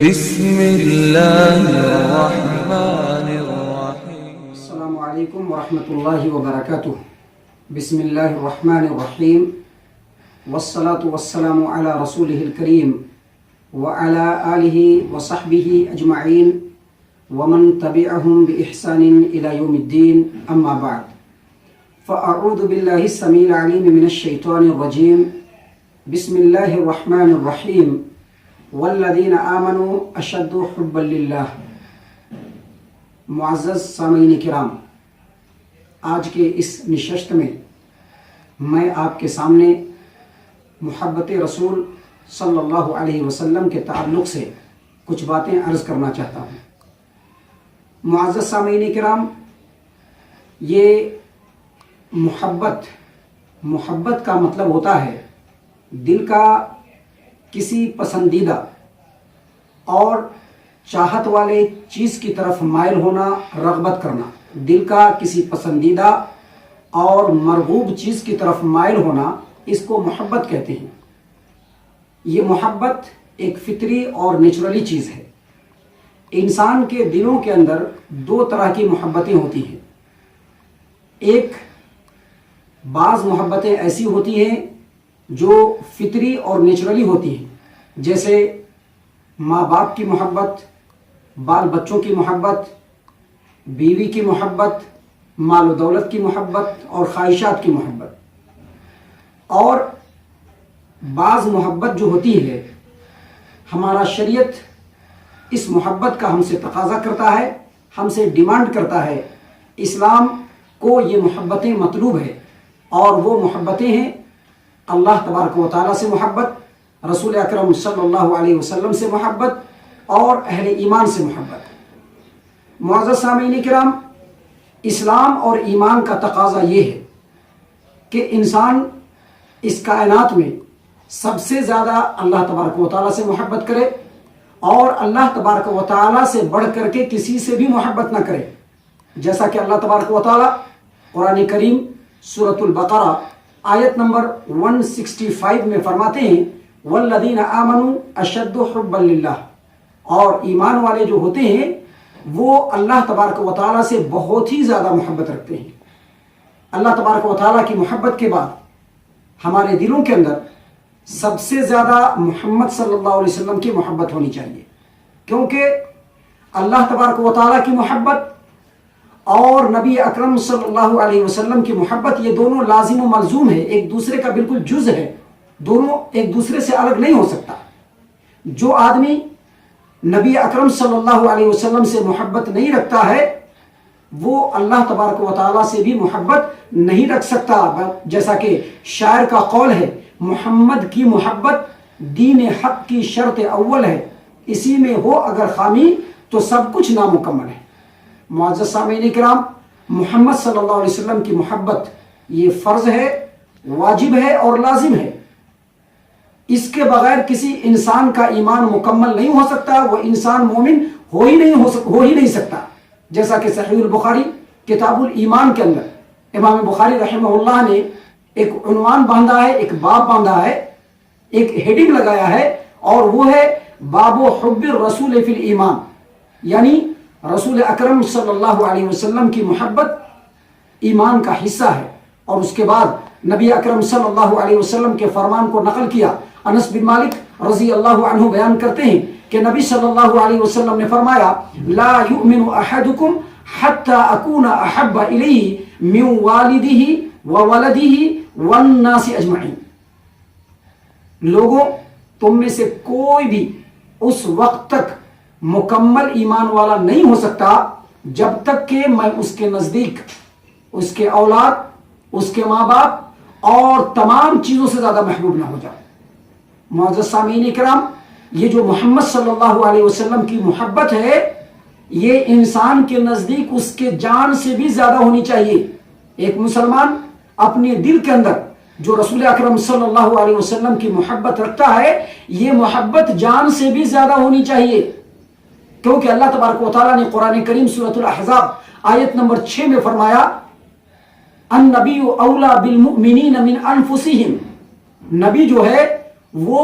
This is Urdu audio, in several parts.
بسم اللہ الرحمن الرحیم۔ السلام علیکم ورحمۃ اللہ وبرکاتہ۔ بسم اللہ الرحمن الرحیم، والصلاة والسلام علی رسولہ الکریم وعلی آلہ وصحبہ اجمعین ومن تبعہم بإحسان الی یوم الدین، اما بعد فاعوذ باللہ السمیع العلیم من الشیطان الرجیم۔ بسم اللہ الرحمن الرحیم، والذین آمنوا اشد حبا للہ۔ معزز سامعین کرام، آج کے اس نشست میں میں آپ کے سامنے محبت رسول صلی اللہ علیہ وسلم کے تعلق سے کچھ باتیں عرض کرنا چاہتا ہوں۔ معزز سامعین کرام، یہ محبت کا مطلب ہوتا ہے دل کا کسی پسندیدہ اور چاہت والے چیز کی طرف مائل ہونا، رغبت کرنا۔ دل کا کسی پسندیدہ اور مرغوب چیز کی طرف مائل ہونا، اس کو محبت کہتے ہیں۔ یہ محبت ایک فطری اور نیچرلی چیز ہے۔ انسان کے دلوں کے اندر دو طرح کی محبتیں ہوتی ہیں۔ ایک بعض محبتیں ایسی ہوتی ہیں جو فطری اور نیچرلی ہوتی ہیں، جیسے ماں باپ کی محبت، بال بچوں کی محبت، بیوی کی محبت، مال و دولت کی محبت اور خواہشات کی محبت۔ اور بعض محبت جو ہوتی ہے، ہمارا شریعت اس محبت کا ہم سے تقاضا کرتا ہے، ہم سے ڈیمانڈ کرتا ہے۔ اسلام کو یہ محبتیں مطلوب ہے، اور وہ محبتیں ہیں اللہ تبارک و تعالیٰ سے محبت، رسول اکرم صلی اللہ علیہ وسلم سے محبت اور اہل ایمان سے محبت۔ معزز سامعین کرام، اسلام اور ایمان کا تقاضا یہ ہے کہ انسان اس کائنات میں سب سے زیادہ اللہ تبارک و تعالیٰ سے محبت کرے، اور اللہ تبارک و تعالیٰ سے بڑھ کر کے کسی سے بھی محبت نہ کرے، جیسا کہ اللہ تبارک و تعالیٰ قرآن کریم سورۃ البقرہ آیت نمبر 165 میں فرماتے ہیں، والذین آمنوا اشد حبا للہ۔ اور ایمان والے جو ہوتے ہیں وہ اللہ تبارک و تعالیٰ سے بہت ہی زیادہ محبت رکھتے ہیں۔ اللہ تبارک و تعالیٰ کی محبت کے بعد ہمارے دلوں کے اندر سب سے زیادہ محمد صلی اللہ علیہ وسلم کی محبت ہونی چاہیے، کیونکہ اللہ تبارک و تعالیٰ کی محبت اور نبی اکرم صلی اللہ علیہ وسلم کی محبت، یہ دونوں لازم و ملزوم ہے، ایک دوسرے کا بالکل جز ہے، دونوں ایک دوسرے سے الگ نہیں ہو سکتا۔ جو آدمی نبی اکرم صلی اللہ علیہ وسلم سے محبت نہیں رکھتا ہے، وہ اللہ تبارک و تعالیٰ سے بھی محبت نہیں رکھ سکتا، جیسا کہ شاعر کا قول ہے، محمد کی محبت دین حق کی شرط اول ہے، اسی میں ہو اگر خامی تو سب کچھ نامکمل ہے۔ معزز سامعین کرام، محمد صلی اللہ علیہ وسلم کی محبت یہ فرض ہے، واجب ہے اور لازم ہے۔ اس کے بغیر کسی انسان کا ایمان مکمل نہیں ہو سکتا، وہ انسان مومن ہو ہی نہیں سکتا۔ جیسا کہ صحیح البخاری کتاب الایمان کے اندر امام بخاری رحمہ اللہ نے ایک عنوان باندھا ہے، ایک باب باندھا ہے، ایک ہیڈنگ لگایا ہے، اور وہ ہے باب حب الرسول فی الایمان، یعنی رسول اکرم صلی اللہ علیہ وسلم کی محبت ایمان کا حصہ ہے۔ اور اس کے بعد نبی اکرم صلی اللہ علیہ وسلم کے فرمان کو نقل کیا۔ انس بن مالک رضی اللہ عنہ بیان کرتے ہیں کہ نبی صلی اللہ علیہ وسلم نے فرمایا، لا یؤمن احدکم حتی اکون احب الیہ من والدہ وولدہ والناس اجمعین۔ لوگوں، تم میں سے کوئی بھی اس وقت تک مکمل ایمان والا نہیں ہو سکتا جب تک کہ میں اس کے نزدیک اس کے اولاد، اس کے ماں باپ اور تمام چیزوں سے زیادہ محبوب نہ ہو جاؤ۔ معزز سامعین کرام، یہ جو محمد صلی اللہ علیہ وسلم کی محبت ہے، یہ انسان کے نزدیک اس کے جان سے بھی زیادہ ہونی چاہیے۔ ایک مسلمان اپنے دل کے اندر جو رسول اکرم صلی اللہ علیہ وسلم کی محبت رکھتا ہے، یہ محبت جان سے بھی زیادہ ہونی چاہیے، کیونکہ اللہ تبارک و تعالیٰ نے قرآن کریم سورۃ الاحزاب آیت نمبر 6 میں فرمایا، النبی اولا بالمؤمنین من انفسہم۔ نبی جو ہے وہ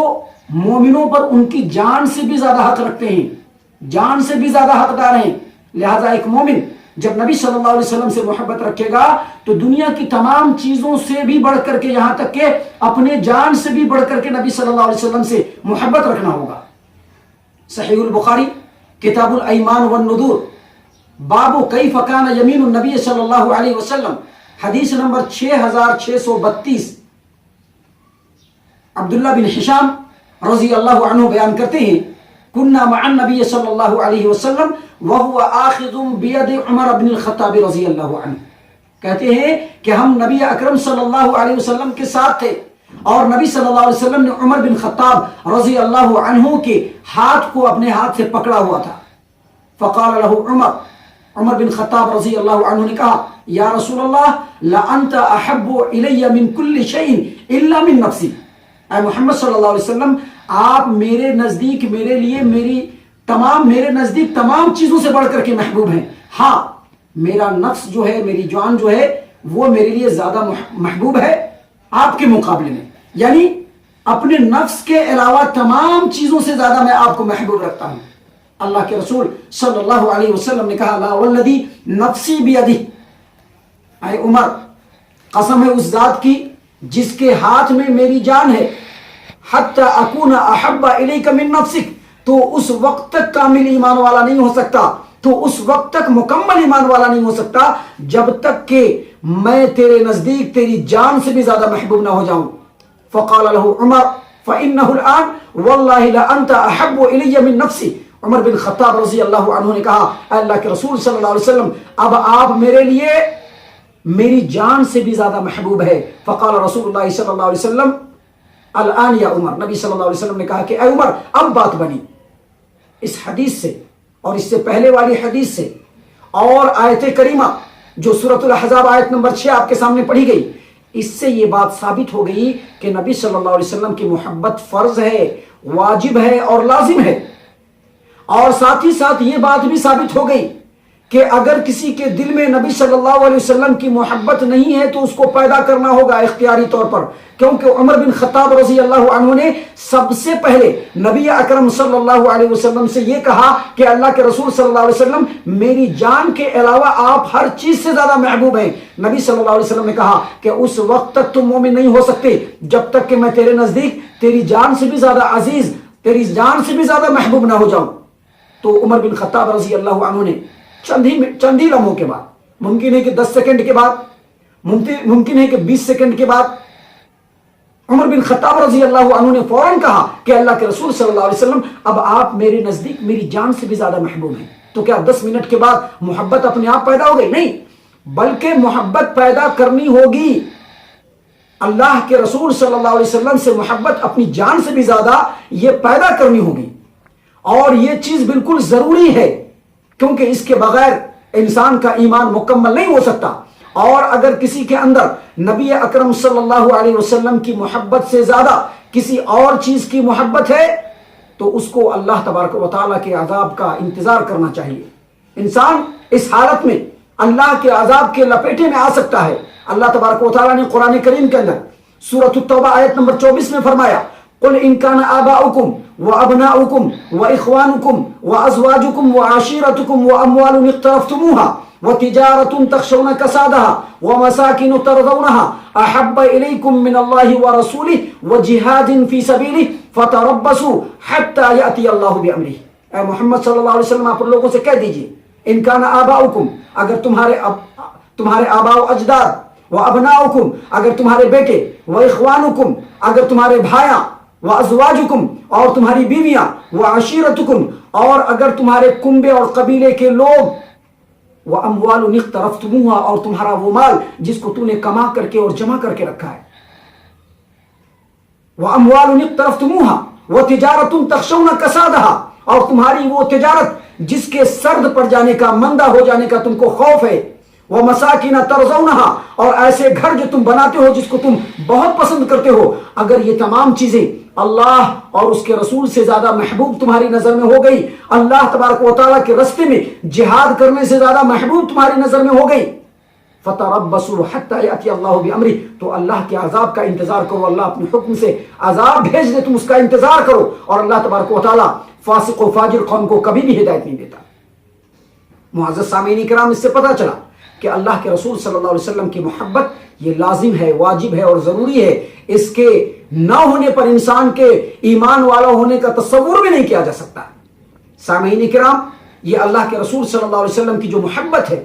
مومنوں پر ان کی جان سے بھی زیادہ حق رکھتے ہیں، جان سے بھی زیادہ حقدار ہیں۔ لہذا ایک مومن جب نبی صلی اللہ علیہ وسلم سے محبت رکھے گا تو دنیا کی تمام چیزوں سے بھی بڑھ کر کے، یہاں تک کہ اپنے جان سے بھی بڑھ کر کے نبی صلی اللہ علیہ وسلم سے محبت رکھنا ہوگا۔ صحیح البخاری کتاب الایمان والنذور باب کیف کان یمین النبی صلی اللہ علیہ وسلم، حدیث نمبر 6632، عبداللہ بن حشام رضی اللہ عنہ بیان کرتے ہیں کننا مع النبی صلی اللہ علیہ وسلم وهو آخذ بید عمر بن الخطاب رضی اللہ عنہ، کہتے ہیں کہ ہم نبی اکرم صلی اللہ علیہ وسلم کے ساتھ تھے اور نبی صلی اللہ علیہ وسلم نے عمر بن خطاب رضی اللہ عنہ کے ہاتھ کو اپنے ہاتھ سے پکڑا ہوا تھا۔ فقال له عمر بن خطاب رضی اللہ عنہ نے کہا یا رسول اللہ لأنت احب الی من کل شیء الا من نفسی، اے محمد صلی اللہ علیہ وسلم آپ میرے نزدیک، میرے لیے، میرے نزدیک تمام چیزوں سے بڑھ کر کے محبوب ہیں، ہاں میرا نفس جو ہے، میری جان جو ہے وہ میرے لیے زیادہ محبوب ہے آپ کے مقابلے میں، یعنی اپنے نفس کے علاوہ تمام چیزوں سے زیادہ میں آپ کو محبوب رکھتا ہوں۔ اللہ کے رسول صلی اللہ علیہ وسلم نے کہا لا والذی نفسی بیدہ، اے عمر قسم ہے اس ذات کی جس کے ہاتھ میں میری جان ہے، حتی اکون احب الیک من نفسک، تو اس وقت تک کامل ایمان والا نہیں ہو سکتا، تو اس وقت تک مکمل ایمان والا نہیں ہو سکتا جب تک کہ میں تیرے نزدیک تیری جان سے بھی زیادہ محبوب نہ ہو جاؤں۔ فقال له عمر فإنه الآن والله لأنت أحب إلي من نفسي، عمر بن خطاب رضی اللہ عنہ نے کہا اے اللہ کے رسول صلی اللہ علیہ وسلم اب آپ میرے لیے میری جان سے بھی زیادہ محبوب ہے۔ فقال رسول اللہ صلی اللہ علیہ وسلم الآن یا عمر، نبی صلی اللہ علیہ وسلم نے کہا کہ اے عمر اب بات بنی۔ اس حدیث سے اور اس سے پہلے والی حدیث سے اور آیت کریمہ جو سورۃ الاحزاب آیت نمبر 6 آپ کے سامنے پڑھی گئی، اس سے یہ بات ثابت ہو گئی کہ نبی صلی اللہ علیہ وسلم کی محبت فرض ہے، واجب ہے اور لازم ہے، اور ساتھ ہی ساتھ یہ بات بھی ثابت ہو گئی کہ اگر کسی کے دل میں نبی صلی اللہ علیہ وسلم کی محبت نہیں ہے تو اس کو پیدا کرنا ہوگا اختیاری طور پر، کیونکہ عمر بن خطاب رضی اللہ عنہ نے سب سے پہلے نبی اکرم صلی اللہ علیہ وسلم سے یہ کہا کہ اللہ کے رسول صلی اللہ علیہ وسلم میری جان کے علاوہ آپ ہر چیز سے زیادہ محبوب ہیں۔ نبی صلی اللہ علیہ وسلم نے کہا کہ اس وقت تک تم مومن نہیں ہو سکتے جب تک کہ میں تیرے نزدیک تیری جان سے بھی زیادہ عزیز، تیری جان سے بھی زیادہ محبوب نہ ہو جاؤں۔ تو عمر بن خطاب رضی اللہ عنہ نے چند ہی لمحوں کے بعد، ممکن ہے کہ 10 سیکنڈ کے بعد، ممکن ہے کہ 20 سیکنڈ کے بعد، عمر بن خطاب رضی اللہ عنہ نے فوراً کہا کہ اللہ کے رسول صلی اللہ علیہ وسلم اب آپ میرے نزدیک میری جان سے بھی زیادہ محبوب ہیں۔ تو کیا 10 منٹ کے بعد محبت اپنے آپ پیدا ہو گئی؟ نہیں، بلکہ محبت پیدا کرنی ہوگی، اللہ کے رسول صلی اللہ علیہ وسلم سے محبت اپنی جان سے بھی زیادہ یہ پیدا کرنی ہوگی، اور یہ چیز بالکل ضروری ہے کیونکہ اس کے بغیر انسان کا ایمان مکمل نہیں ہو سکتا۔ اور اگر کسی کے اندر نبی اکرم صلی اللہ علیہ وسلم کی محبت سے زیادہ کسی اور چیز کی محبت ہے تو اس کو اللہ تبارک و تعالیٰ کے عذاب کا انتظار کرنا چاہیے۔ انسان اس حالت میں اللہ کے عذاب کے لپیٹے میں آ سکتا ہے۔ اللہ تبارک و تعالیٰ نے قرآن کریم کے اندر سورۃ التوبہ آیت نمبر 24 میں فرمایا قل ان كان آباؤكم وأبناؤكم وإخوانكم وأزواجكم وعشيرتكم وأموال اقترفتموها وتجارة تخشون كسادها ومساكن ترضونها أحب إليكم من الله ورسوله وجهاد في سبيله فتربصوا حتى يأتي الله بأمره۔ اے محمد صلی اللہ علیہ وسلم آپ لوگوں سے کہہ دیجئے ان كان آباؤكم، اگر تمہارے آباء و اجداد، وأبناؤكم اگر تمہارے بیٹے، وإخوانكم اگر تمہارے بھائیاں، وازواجکم اور تمہاری بیویاں، وعشیرتکم اور اگر تمہارے کنبے اور قبیلے کے لوگ، واموال اقترفتموها اور تمہارا وہ مال جس کو تو نے کما کر کے اور جمع کر کے رکھا ہے، واموال اقترفتموها وتجارت تخشون کسادها اور تمہاری وہ تجارت جس کے سرد پڑ جانے کا، مندہ ہو جانے کا تم کو خوف ہے، ومساکن ترضونها اور ایسے گھر جو تم بناتے ہو جس کو تم بہت پسند کرتے ہو، اگر یہ تمام چیزیں اللہ اور اس کے رسول سے زیادہ محبوب تمہاری نظر میں ہو گئی، اللہ تبارک و تعالیٰ کے راستے میں جہاد کرنے سے زیادہ محبوب تمہاری نظر میں ہو گئی، فتربصوا حتى يأتي الله بأمره، تو اللہ کے عذاب کا انتظار کرو، اللہ اپنے حکم سے عذاب بھیج دے، تم اس کا انتظار کرو۔ اور اللہ تبارک و تعالیٰ فاسق و فاجر قوم کو کبھی بھی ہدایت نہیں دیتا۔ معزز سامعین کرام، اس سے پتہ چلا کہ اللہ کے رسول صلی اللہ علیہ وسلم کی محبت یہ لازم ہے، واجب ہے اور ضروری ہے۔ اس کے نہ ہونے پر انسان کے ایمان والا ہونے کا تصور بھی نہیں کیا جا سکتا۔ سامعین کرام، یہ اللہ کے رسول صلی اللہ علیہ وسلم کی جو محبت ہے،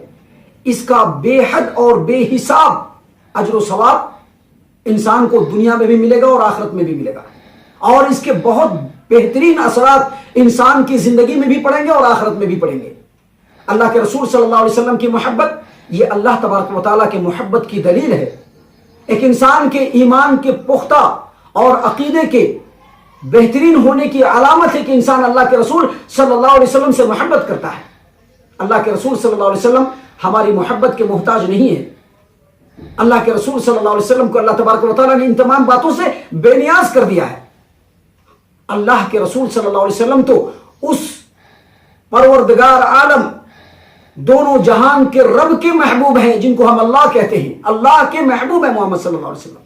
اس کا بے حد اور بے حساب اجر و ثواب انسان کو دنیا میں بھی ملے گا اور آخرت میں بھی ملے گا، اور اس کے بہت بہترین اثرات انسان کی زندگی میں بھی پڑیں گے اور آخرت میں بھی پڑیں گے۔ اللہ کے رسول صلی اللہ علیہ وسلم کی محبت یہ اللہ تبارک و تعالیٰ کے محبت کی دلیل ہے۔ ایک انسان کے ایمان کے پختہ اور عقیدے کے بہترین ہونے کی علامت ہے کہ انسان اللہ کے رسول صلی اللہ علیہ وسلم سے محبت کرتا ہے۔ اللہ کے رسول صلی اللہ علیہ وسلم ہماری محبت کے محتاج نہیں ہے۔ اللہ کے رسول صلی اللہ علیہ وسلم کو اللہ تبارک و تعالیٰ نے ان تمام باتوں سے بے نیاز کر دیا ہے۔ اللہ کے رسول صلی اللہ علیہ وسلم تو اس پروردگار عالم دونوں جہان کے رب کے محبوب ہیں، جن کو ہم اللہ کہتے ہیں۔ اللہ کے محبوب ہیں محمد صلی اللہ علیہ وسلم۔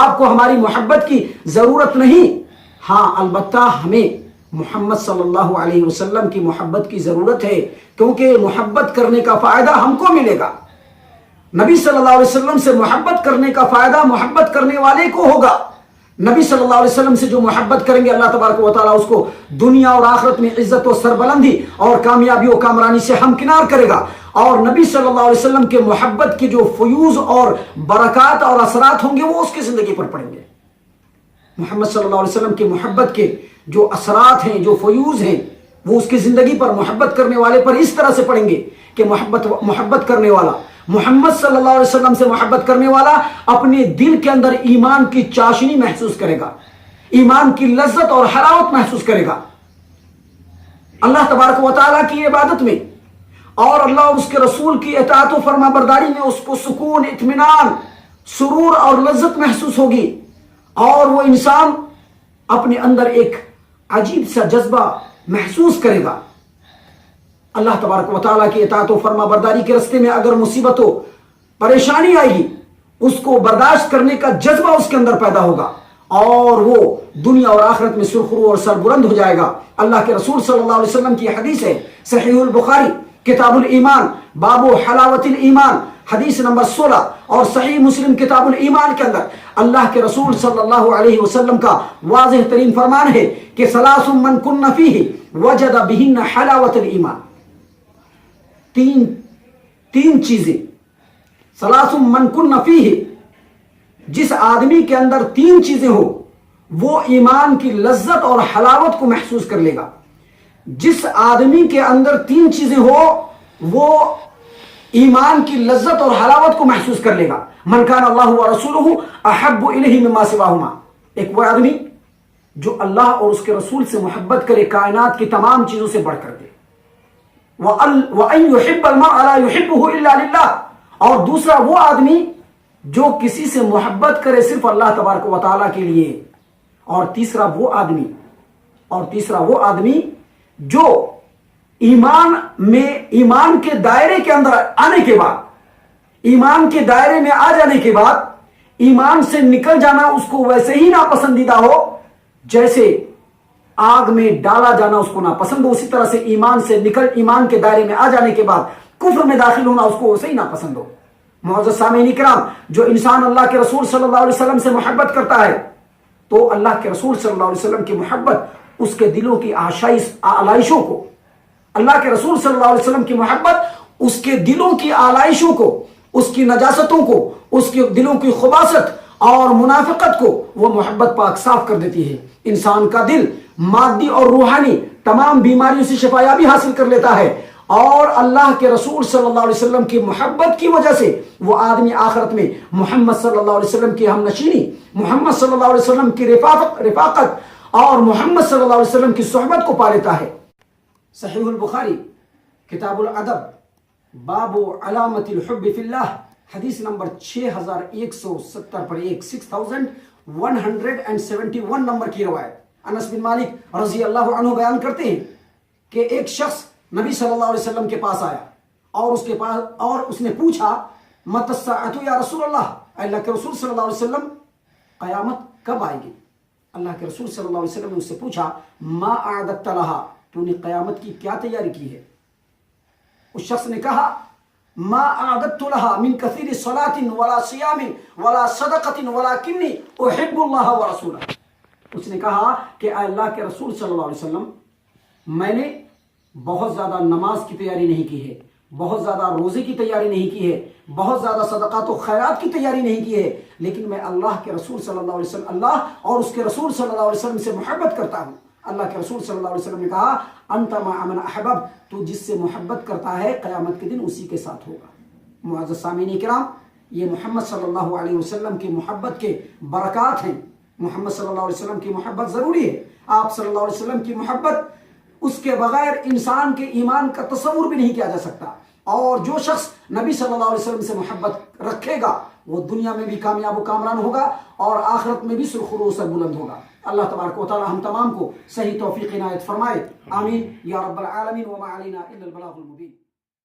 آپ کو ہماری محبت کی ضرورت نہیں، ہاں البتہ ہمیں محمد صلی اللہ علیہ وسلم کی محبت کی ضرورت ہے، کیونکہ محبت کرنے کا فائدہ ہم کو ملے گا۔ نبی صلی اللہ علیہ وسلم سے محبت کرنے کا فائدہ محبت کرنے والے کو ہوگا۔ نبی صلی اللہ علیہ وسلم سے جو محبت کریں گے، اللہ تبارک و تعالیٰ اس کو دنیا اور آخرت میں عزت و سربلندی اور کامیابی و کامرانی سے ہمکنار کرے گا۔ اور نبی صلی اللہ علیہ وسلم کے محبت کی جو فیوز اور برکات اور اثرات ہوں گے وہ اس کی زندگی پر پڑیں گے۔ محمد صلی اللہ علیہ وسلم کی محبت کے جو اثرات ہیں، جو فیوز ہیں، وہ اس کی زندگی پر محبت کرنے والے پر اس طرح سے پڑیں گے کہ محبت کرنے والا، محمد صلی اللہ علیہ وسلم سے محبت کرنے والا اپنے دل کے اندر ایمان کی چاشنی محسوس کرے گا، ایمان کی لذت اور حلاوت محسوس کرے گا۔ اللہ تبارک و تعالیٰ کی عبادت میں اور اللہ اور اس کے رسول کی اطاعت و فرما برداری میں اس کو سکون، اطمینان، سرور اور لذت محسوس ہوگی، اور وہ انسان اپنے اندر ایک عجیب سا جذبہ محسوس کرے گا۔ اللہ تبارک و تعالیٰ کی اطاعت و فرما برداری کے راستے میں اگر مصیبت و پریشانی آئے گی، اس کو برداشت کرنے کا جذبہ اس کے اندر پیدا ہوگا، اور وہ دنیا اور آخرت میں سرخرو اور سربلند ہو جائے گا۔ اللہ کے رسول صلی اللہ علیہ وسلم کی حدیث ہے، صحیح البخاری کتاب الایمان باب حلاوت الایمان حدیث نمبر 16، اور صحیح مسلم کتاب الایمان کے اندر اللہ کے رسول صلی اللہ علیہ وسلم کا واضح ترین فرمان ہے کہ ثلاث من کن فیہ وجد بہن حلاوت الایمان۔ تین چیزیں، ثلاث من کن فیہ، جس آدمی کے اندر تین چیزیں ہو وہ ایمان کی لذت اور حلاوت کو محسوس کر لے گا۔ جس آدمی کے اندر تین چیزیں ہو وہ ایمان کی لذت اور حلاوت کو محسوس کر لے گا۔ من کان اللہ ورسولہ احب الیہ مما سواہما، ایک وہ آدمی جو اللہ اور اس کے رسول سے محبت کرے کائنات کی تمام چیزوں سے بڑھ کر دے۔ وَأَن يُحِبَّ الْمَرْءَ لَا يُحِبُّهُ إِلَّا لِلَّهِ، اور دوسرا وہ آدمی جو کسی سے محبت کرے صرف اللہ تبارک و تعالیٰ کے لیے، اور تیسرا وہ آدمی جو ایمان کے دائرے کے اندر آنے کے بعد، ایمان کے دائرے میں آ جانے کے بعد ایمان سے نکل جانا اس کو ویسے ہی ناپسندیدہ ہو جیسے آگ میں ڈالا جانا اس کو ناپسند ہو، اسی طرح سے ایمان کے دائرے میں آ جانے کے بعد کفر میں داخل ہونا اس کو ویسے ہی ناپسند ہو۔ معزز سامعین کرام، جو انسان اللہ کے رسول صلی اللہ علیہ وسلم سے محبت کرتا ہے تو اللہ کے رسول صلی اللہ علیہ وسلم کی محبت اس کے دلوں کی آلائشوں کو، اللہ کے رسول صلی اللہ علیہ وسلم کی محبت اس کے دلوں کی آلائشوں کو، اس کی نجاستوں کو، اس کے دلوں کی خباثت اور منافقت کو وہ محبت پاک صاف کر دیتی ہے۔ انسان کا دل مادی اور روحانی تمام بیماریوں سے شفایابی حاصل کر لیتا ہے، اور اللہ کے رسول صلی اللہ علیہ وسلم کی محبت کی وجہ سے وہ آدمی آخرت میں محمد صلی اللہ علیہ وسلم کی ہم نشینی، محمد صلی اللہ علیہ وسلم کی رفاقت اور محمد صلی اللہ علیہ وسلم کی صحبت کو پا لیتا ہے۔ صحیح البخاری کتاب الادب باب علامت الحب فی اللہ حدیث نمبر 6170 پر 6171 نمبر کی روایت، انس بن مالک رضی اللہ عنہ بیان کرتے ہیں کہ ایک شخص نبی صلی اللہ علیہ وسلم کے پاس آیا اور اس نے پوچھا، مت الساعۃ یا رسول اللہ، اللہ کے رسول صلی اللہ علیہ وسلم قیامت کب آئے گی؟ اللہ کے رسول صلی اللہ علیہ وسلم نے اس سے پوچھا ما اعددت لها، تو نے قیامت کی کیا تیاری کی ہے؟ اس شخص نے کہا ما اعددت لها من كثير صلاة ولا صيام ولا صدقة ولكني احب الله ورسوله۔ اس نے کہا کہ اے اللہ کے رسول صلی اللہ علیہ وسلم، میں نے بہت زیادہ نماز کی تیاری نہیں کی ہے، بہت زیادہ روزے کی تیاری نہیں کی ہے، بہت زیادہ صدقات و خیرات کی تیاری نہیں کی ہے، لیکن میں اللہ کے رسول صلی اللہ علیہ وسلم، اللہ اور اس کے رسول صلی اللہ علیہ وسلم سے محبت کرتا ہوں۔ اللہ کے رسول صلی اللہ علیہ وسلم نے کہا انت مع من احبب، تو جس سے محبت کرتا ہے قیامت کے دن اسی کے ساتھ ہوگا۔ معزز سامعین کرام، یہ محمد صلی اللہ علیہ وسلم کی محبت کے برکات ہیں۔ محمد صلی اللہ علیہ وسلم کی محبت ضروری ہے۔ آپ صلی اللہ علیہ وسلم کی محبت، اس کے بغیر انسان کے ایمان کا تصور بھی نہیں کیا جا سکتا۔ اور جو شخص نبی صلی اللہ علیہ وسلم سے محبت رکھے گا وہ دنیا میں بھی کامیاب و کامران ہوگا اور آخرت میں بھی سرخرو و سربلند ہوگا۔ اللہ تبارک و تعالی ہم تمام کو صحیح توفیق عنایت فرمائے، آمین یا رب العالمین، وما علینا الا البلاغ المبین۔